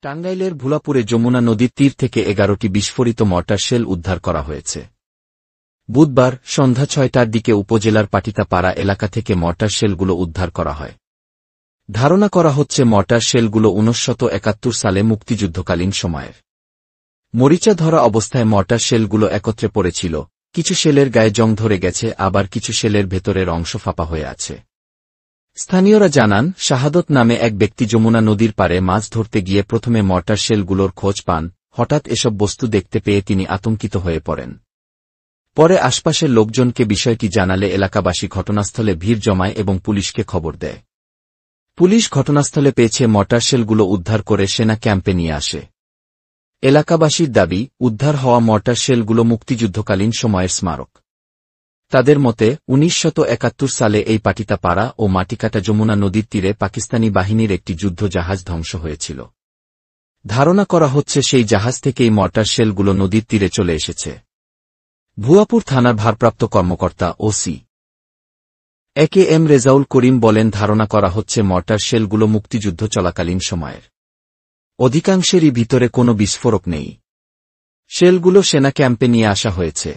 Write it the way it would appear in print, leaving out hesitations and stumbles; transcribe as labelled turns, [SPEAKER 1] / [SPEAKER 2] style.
[SPEAKER 1] টাঙ্গাইলের ভোলাপুরে যমুনা নদীর তীর থেকে 11টি বিস্ফোরিত মর্টার শেল উদ্ধার করা হয়েছে। বুধবার সন্ধ্যা 6টার দিকে উপজেলার পাটিতাপাড়া এলাকা থেকে মর্টার শেলগুলো উদ্ধার করা হয়। ধারণা করা হচ্ছে মর্টার শেলগুলো 1971 সালে মুক্তিযুদ্ধকালীন সময়ের। মরিচা ধরা অবস্থায় মর্টার শেলগুলো একত্রে পড়েছিল, কিছু শেলের গায়ে জং ধরে গেছে, আবার কিছু শেলের ভেতরের অংশ ফাঁপা হয়ে আছে। স্থানীয়রা জানান, শাহাদত নামে এক ব্যক্তি যমুনা নদীর পাড়ে মাছ ধরতে গিয়ে প্রথমে মর্টার শেলগুলোর খোঁজ পান। হঠাৎ এসব বস্তু দেখতে পেয়ে তিনি আতঙ্কিত হয়ে পড়েন। পরে আশপাশের লোকজনকে বিষয়টি জানালে এলাকাবাসী ঘটনাস্থলে ভিড় জমায় এবং পুলিশকে খবর দেয়। পুলিশ ঘটনাস্থলে পেয়েছে মর্টার শেলগুলো উদ্ধার করে সেনা ক্যাম্পে নিয়ে আসে। এলাকাবাসীর দাবি, উদ্ধার হওয়া মর্টার শেলগুলো মুক্তিযুদ্ধকালীন সময়ের স্মারক। তাদের মতে 1971 সালে এই পাটিতাপাড়া ও মাটিকাটা যমুনা নদীর তীরে পাকিস্তানি বাহিনীর একটি যুদ্ধ জাহাজ ধ্বংস হয়েছিল। ধারণা করা হচ্ছে সেই জাহাজ থেকেই মর্টার শেলগুলো নদীর তীরে চলে এসেছে। ভুয়াপুর থানার ভারপ্রাপ্ত কর্মকর্তা ওসি এ.কে.এম. রেজাউল করিম বলেন, ধারণা করা হচ্ছে মর্টার শেলগুলো মুক্তিযুদ্ধ চলাকালীন সময়ের। অধিকাংশেরই ভিতরে কোনো বিস্ফোরক নেই। শেলগুলো সেনা ক্যাম্পে নিয়ে আসা হয়েছে।